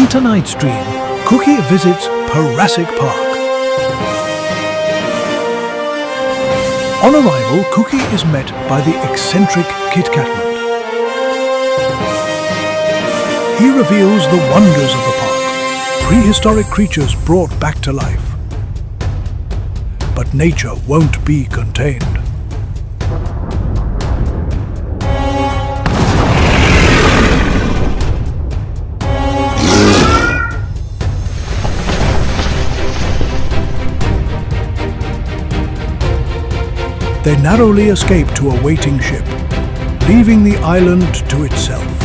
On tonight's stream, Cookie visits Purrassic Park. On arrival, Cookie is met by the eccentric Kit Catman. He reveals the wonders of the park, prehistoric creatures brought back to life. But nature won't be contained. They narrowly escape to a waiting ship, leaving the island to itself.